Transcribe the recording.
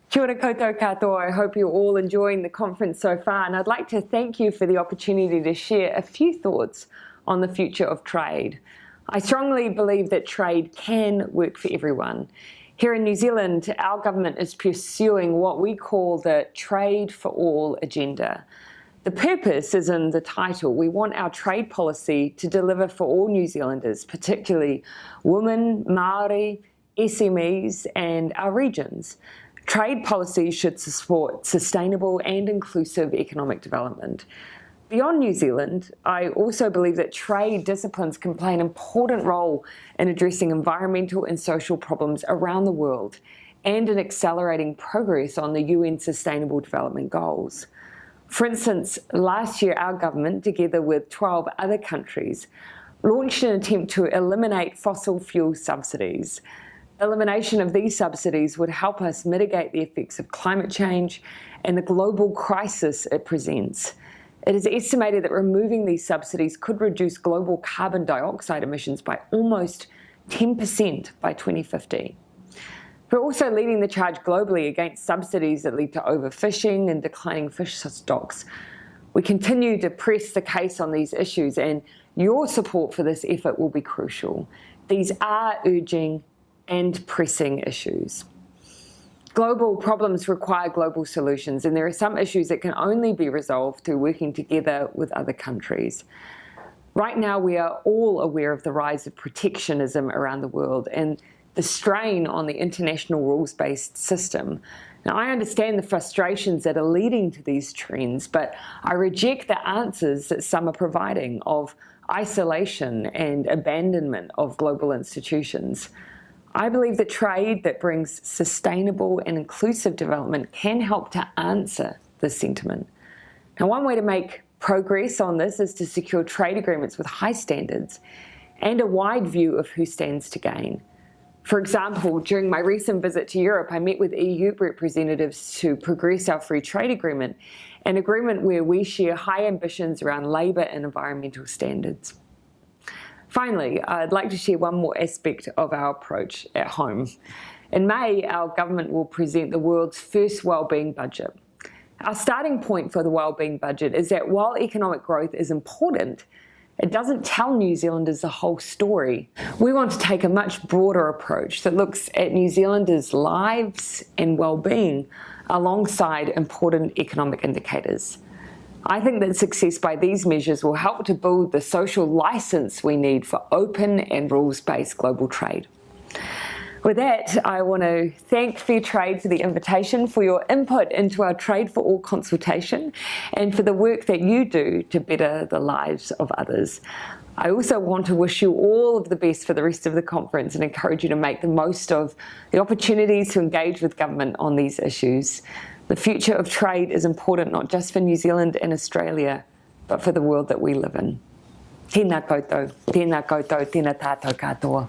Kia ora koutou katoa. I hope you're all enjoying the conference so far, and I'd like to thank you for the opportunity to share a few thoughts on the future of trade. I strongly believe that trade can work for everyone. Here in New Zealand, our government is pursuing what we call the Trade for All agenda. The purpose is in the title. We want our trade policy to deliver for all New Zealanders, particularly women, Māori, SMEs, and our regions. Trade policy should support sustainable and inclusive economic development. Beyond New Zealand, I also believe that trade disciplines can play an important role in addressing environmental and social problems around the world and in accelerating progress on the UN Sustainable Development Goals. For instance, last year our government, together with 12 other countries, launched an attempt to eliminate fossil fuel subsidies. Elimination of these subsidies would help us mitigate the effects of climate change and the global crisis it presents. It is estimated that removing these subsidies could reduce global carbon dioxide emissions by almost 10% by 2050. We're also leading the charge globally against subsidies that lead to overfishing and declining fish stocks. We continue to press the case on these issues, and your support for this effort will be crucial. These are urgent and pressing issues. Global problems require global solutions, and there are some issues that can only be resolved through working together with other countries. Right now, we are all aware of the rise of protectionism around the world and the strain on the international rules-based system. Now, I understand the frustrations that are leading to these trends, but I reject the answers that some are providing of isolation and abandonment of global institutions. I believe that trade that brings sustainable and inclusive development can help to answer this sentiment. Now, one way to make progress on this is to secure trade agreements with high standards and a wide view of who stands to gain. For example, during my recent visit to Europe, I met with EU representatives to progress our free trade agreement, an agreement where we share high ambitions around labour and environmental standards. Finally, I'd like to share one more aspect of our approach at home. In May, our government will present the world's first wellbeing budget. Our starting point for the wellbeing budget is that while economic growth is important, it doesn't tell New Zealanders the whole story. We want to take a much broader approach that looks at New Zealanders' lives and wellbeing alongside important economic indicators. I think that success by these measures will help to build the social license we need for open and rules-based global trade. With that, I want to thank Fairtrade for the invitation, for your input into our Trade for All consultation, and for the work that you do to better the lives of others. I also want to wish you all of the best for the rest of the conference and encourage you to make the most of the opportunities to engage with government on these issues. The future of trade is important not just for New Zealand and Australia, but for the world that we live in. Tēnā koutou, tēnā koutou, tēnā tātou katoa.